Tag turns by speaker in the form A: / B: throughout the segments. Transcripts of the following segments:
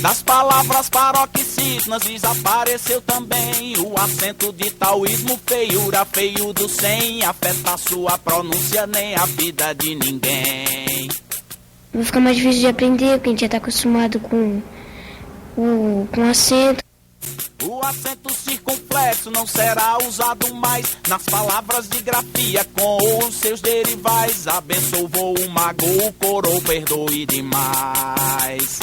A: Das palavras paroxítonas desapareceu também o acento de taoísmo, feiura, feio do sem, afeta a sua pronúncia nem a vida de ninguém.
B: Vai ficar mais difícil de aprender, porque a gente já está acostumado com acento.
A: O acento circunflexo não será usado mais nas palavras de grafia com os seus derivais. Abençoou o mago, corou, perdoe demais.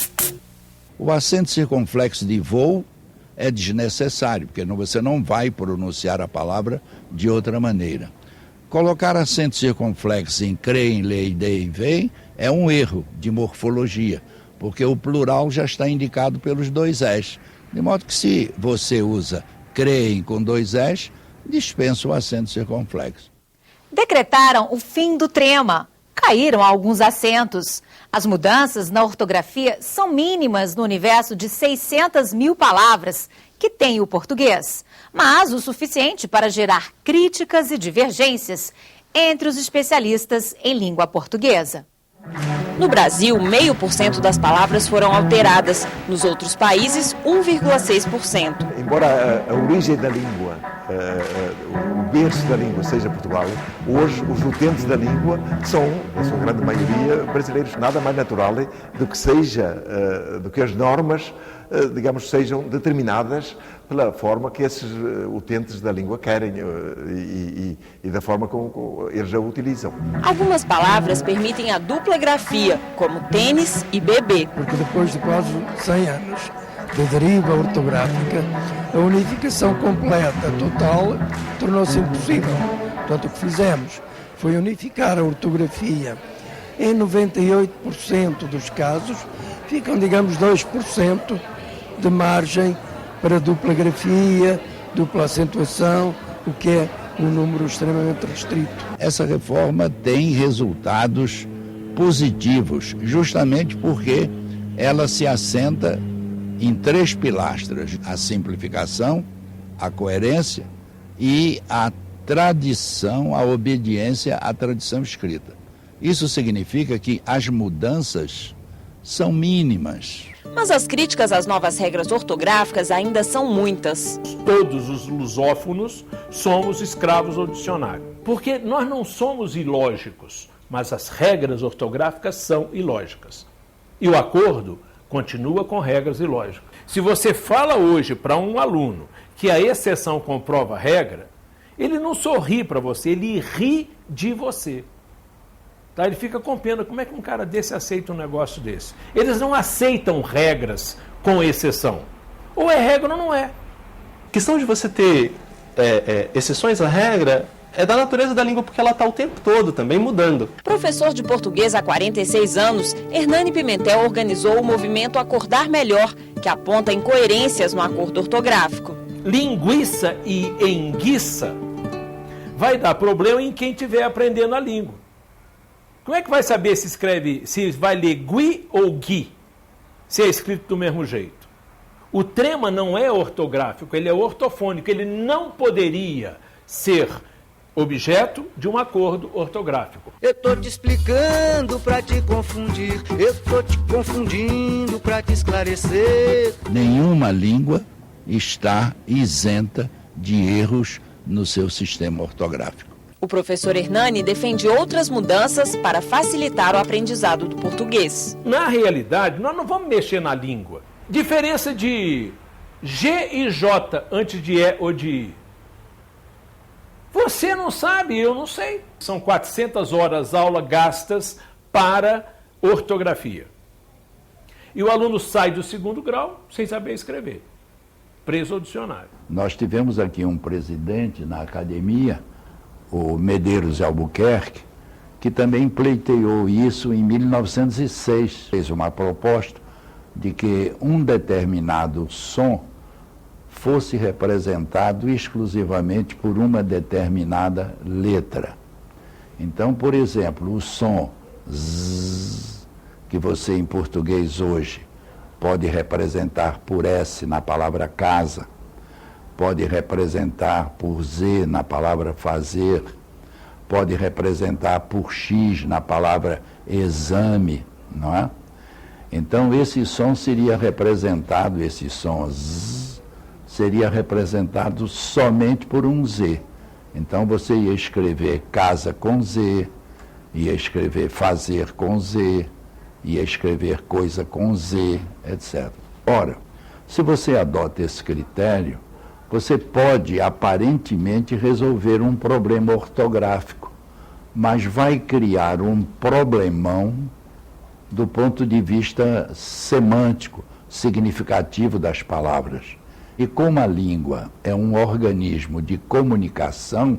C: O acento circunflexo de voo é desnecessário, porque você não vai pronunciar a palavra de outra maneira. Colocar acento circunflexo em creem, lei, dei, vem é um erro de morfologia, porque o plural já está indicado pelos dois S. De modo que se você usa creem com dois S, dispensa o acento circunflexo.
D: Decretaram o fim do trema. Caíram alguns acentos. As mudanças na ortografia são mínimas no universo de 600 mil palavras que tem o português, mas o suficiente para gerar críticas e divergências entre os especialistas em língua portuguesa. No Brasil, 0,5% das palavras foram alteradas. Nos outros países, 1,6%.
E: Embora a origem da língua, o berço da língua seja Portugal, hoje os utentes da língua são, na sua grande maioria, brasileiros. Nada mais natural do que as normas, digamos, sejam determinadas pela forma que esses utentes da língua querem e da forma como eles a utilizam.
D: Algumas palavras permitem a dupla grafia, como tênis e bebê.
F: Porque depois de quase 100 anos de deriva ortográfica, a unificação completa, total, tornou-se impossível. Portanto, o que fizemos foi unificar a ortografia. Em 98% dos casos, ficam, digamos, 2% de margem para dupla grafia, dupla acentuação, o que é um número extremamente restrito.
C: Essa reforma tem resultados positivos, justamente porque ela se assenta em 3 pilastras: a simplificação, a coerência e a tradição, a obediência à tradição escrita. Isso significa que as mudanças são mínimas.
D: Mas as críticas às novas regras ortográficas ainda são muitas.
G: Todos os lusófonos somos escravos ao dicionário. Porque nós não somos ilógicos, mas as regras ortográficas são ilógicas. E o acordo continua com regras ilógicas. Se você fala hoje para um aluno que a exceção comprova a regra, ele não sorri para você, ele ri de você. Tá? Ele fica com pena. Como é que um cara desse aceita um negócio desse? Eles não aceitam regras com exceção. Ou é regra ou não é.
H: A questão de você ter exceções à regra é da natureza da língua, porque ela está o tempo todo também mudando.
D: Professor de português há 46 anos, Hernani Pimentel organizou o movimento Acordar Melhor, que aponta incoerências no acordo ortográfico.
G: Linguiça e enguiça vai dar problema em quem estiver aprendendo a língua. Como é que vai saber se vai ler gui ou gui, se é escrito do mesmo jeito? O trema não é ortográfico, ele é ortofônico, ele não poderia ser objeto de um acordo ortográfico.
I: Eu tô te explicando para te confundir, eu tô te confundindo para te esclarecer.
C: Nenhuma língua está isenta de erros no seu sistema ortográfico.
D: O professor Hernani defende outras mudanças para facilitar o aprendizado do português.
G: Na realidade, nós não vamos mexer na língua. Diferença de G e J antes de E ou de I. Você não sabe, eu não sei. São 400 horas aula gastas para ortografia. E o aluno sai do 2º grau sem saber escrever, preso ao dicionário.
C: Nós tivemos aqui um presidente na academia, o Medeiros de Albuquerque, que também pleiteou isso em 1906. Fez uma proposta de que um determinado som fosse representado exclusivamente por uma determinada letra. Então, por exemplo, o som Z, que você em português hoje pode representar por S na palavra casa, pode representar por Z na palavra fazer, pode representar por X na palavra exame, não é? Então esse som seria representado, esse som Z, seria representado somente por um Z. Então você ia escrever casa com Z, ia escrever fazer com Z, ia escrever coisa com Z, etc. Ora, se você adota esse critério, você pode aparentemente resolver um problema ortográfico, mas vai criar um problemão do ponto de vista semântico, significativo das palavras. E como a língua é um organismo de comunicação,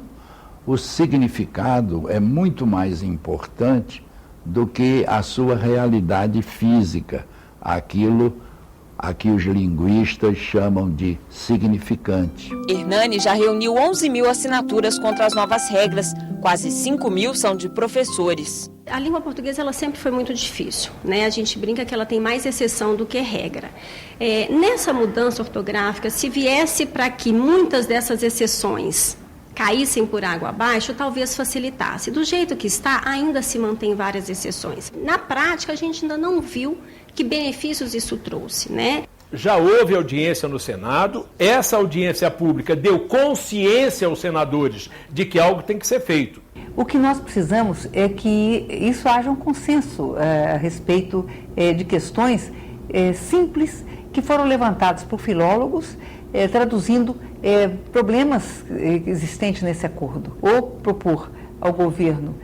C: o significado é muito mais importante do que a sua realidade física, aquilo a que os linguistas chamam de significante.
J: Hernani já reuniu 11 mil assinaturas contra as novas regras, quase 5 mil são de professores.
K: A língua portuguesa ela sempre foi muito difícil, né? A gente brinca que ela tem mais exceção do que regra. Nessa mudança ortográfica, se viesse para que muitas dessas exceções caíssem por água abaixo, talvez facilitasse. Do jeito que está, ainda se mantém várias exceções. Na prática, a gente ainda não viu que benefícios isso trouxe, né?
G: Já houve audiência no Senado, essa audiência pública deu consciência aos senadores de que algo tem que ser feito.
L: O que nós precisamos é que isso haja um consenso a respeito de questões simples que foram levantadas por filólogos, traduzindo problemas existentes nesse acordo, ou propor ao governo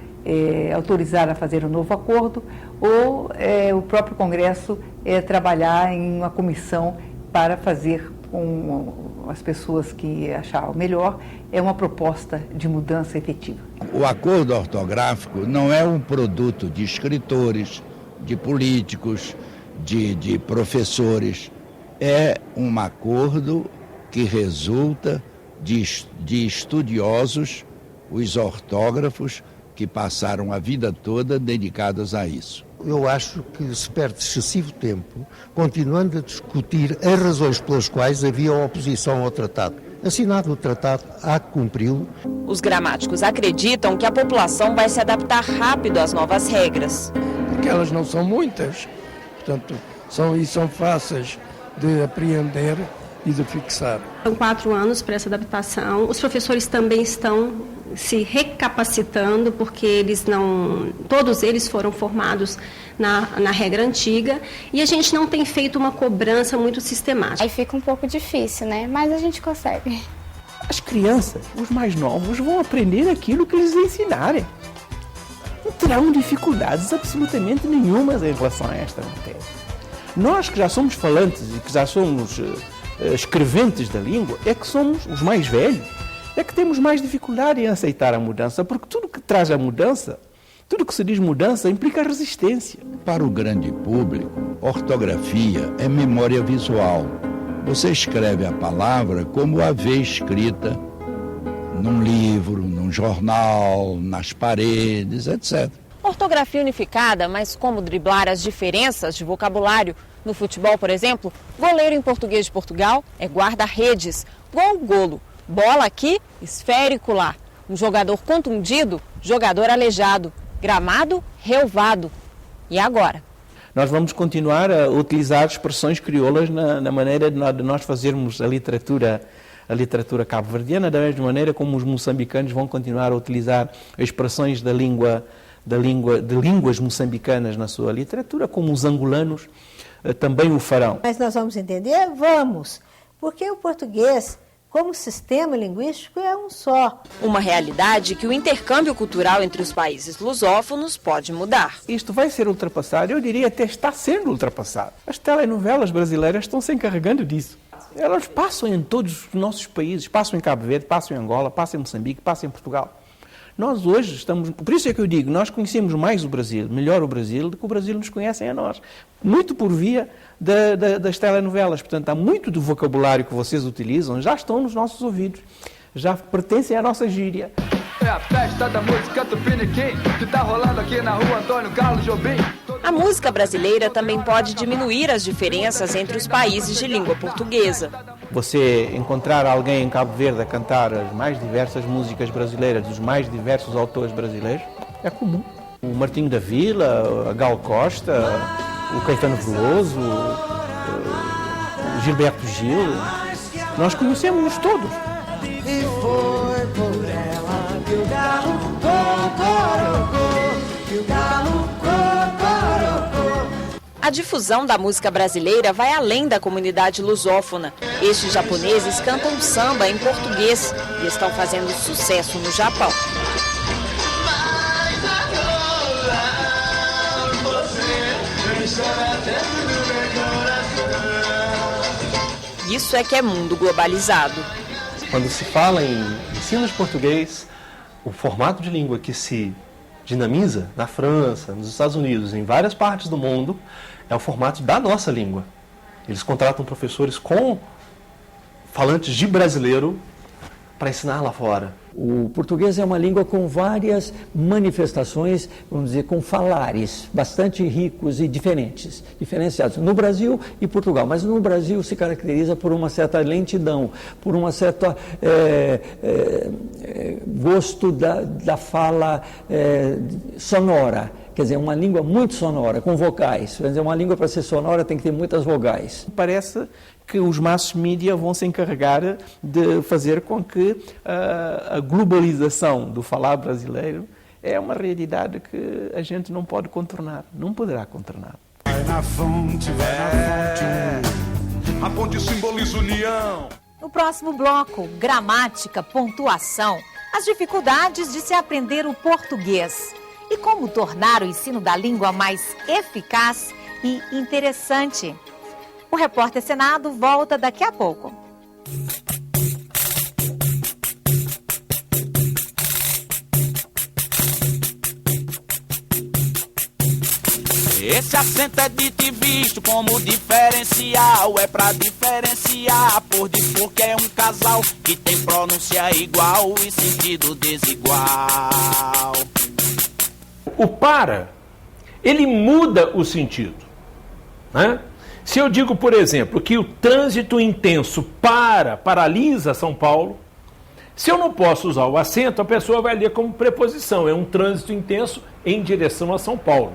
L: autorizar a fazer um novo acordo, ou o próprio Congresso trabalhar em uma comissão para fazer com as pessoas que acharam melhor uma proposta de mudança efetiva.
C: O acordo ortográfico não é um produto de escritores, de políticos, de professores. É um acordo que resulta de estudiosos, os ortógrafos, que passaram a vida toda dedicados a isso.
F: Eu acho que se perde excessivo tempo continuando a discutir as razões pelas quais havia oposição ao tratado. Assinado o tratado, há que cumpri-lo.
J: Os gramáticos acreditam que a população vai se adaptar rápido às novas regras.
F: Porque elas não são muitas, portanto, são fáceis de apreender e de fixar.
K: São 4 anos para essa adaptação. Os professores também estão se recapacitando, porque todos eles foram formados na regra antiga, e a gente não tem feito uma cobrança muito sistemática.
B: Aí fica um pouco difícil, né? Mas a gente consegue.
M: As crianças, os mais novos, vão aprender aquilo que eles ensinarem. Não terão dificuldades absolutamente nenhumas em relação a esta matéria. Nós que já somos falantes e que já somos escreventes da língua, é que somos os mais velhos, é que temos mais dificuldade em aceitar a mudança, porque tudo que traz a mudança, tudo que se diz mudança, implica resistência.
C: Para o grande público, ortografia é memória visual. Você escreve a palavra como a vê escrita num livro, num jornal, nas paredes, etc.
J: Ortografia unificada, mas como driblar as diferenças de vocabulário? No futebol, por exemplo, goleiro em português de Portugal é guarda-redes, gol-golo. Bola aqui, esférico lá. Um jogador contundido, jogador aleijado. Gramado, relvado. E agora?
M: Nós vamos continuar a utilizar expressões crioulas na maneira de nós fazermos a literatura cabo-verdiana, da mesma maneira como os moçambicanos vão continuar a utilizar expressões de línguas moçambicanas na sua literatura, como os angolanos também o farão.
N: Mas nós vamos entender? Vamos, porque o português, como sistema linguístico, é um só.
J: Uma realidade que o intercâmbio cultural entre os países lusófonos pode mudar.
M: Isto vai ser ultrapassado, eu diria até está sendo ultrapassado. As telenovelas brasileiras estão se encarregando disso. Elas passam em todos os nossos países, passam em Cabo Verde, passam em Angola, passam em Moçambique, passam em Portugal. Nós hoje estamos, por isso é que eu digo, nós conhecemos mais o Brasil, melhor o Brasil, do que o Brasil nos conhece a nós. Muito por via das telenovelas. Portanto, há muito do vocabulário que vocês utilizam, já estão nos nossos ouvidos, já pertencem à nossa gíria.
O: É a festa da música Tupiniquim, que tá rolando aqui na rua Antônio Carlos Jobim.
J: A música brasileira também pode diminuir as diferenças entre os países de língua portuguesa.
M: Você encontrar alguém em Cabo Verde a cantar as mais diversas músicas brasileiras, dos mais diversos autores brasileiros, é comum. O Martinho da Vila, a Gal Costa, o Caetano Veloso, o Gilberto Gil, nós conhecemos todos.
I: E foi por ela que o galo cocorocou, que o galo cocorocou.
J: A difusão da música brasileira vai além da comunidade lusófona. Estes japoneses cantam samba em português e estão fazendo sucesso no Japão. Isso é que é mundo globalizado.
H: Quando se fala em ensino de português, o formato de língua que se dinamiza na França, nos Estados Unidos, em várias partes do mundo, é o formato da nossa língua. Eles contratam professores com falantes de brasileiro para ensinar lá fora.
P: O português é uma língua com várias manifestações, vamos dizer, com falares bastante ricos e diferenciados, no Brasil e Portugal. Mas no Brasil se caracteriza por uma certa lentidão, por uma certa gosto da fala sonora. Quer dizer, uma língua muito sonora, com vocais. Quer dizer, uma língua para ser sonora tem que ter muitas vogais.
M: Parece que os mass media vão se encarregar de fazer com que a globalização do falar brasileiro é uma realidade que a gente não pode contornar, não poderá contornar.
A: Vai na fonte, a ponte simboliza união.
D: No próximo bloco, gramática, pontuação, as dificuldades de se aprender o português e como tornar o ensino da língua mais eficaz e interessante. O Repórter Senado volta daqui a pouco.
A: Esse acento é dito e visto como diferencial. É pra diferenciar por dispor que é um casal que tem pronúncia igual e sentido desigual.
G: O para, ele muda o sentido, né? Se eu digo, por exemplo, que o trânsito intenso paralisa São Paulo, se eu não posso usar o acento, a pessoa vai ler como preposição. É um trânsito intenso em direção a São Paulo.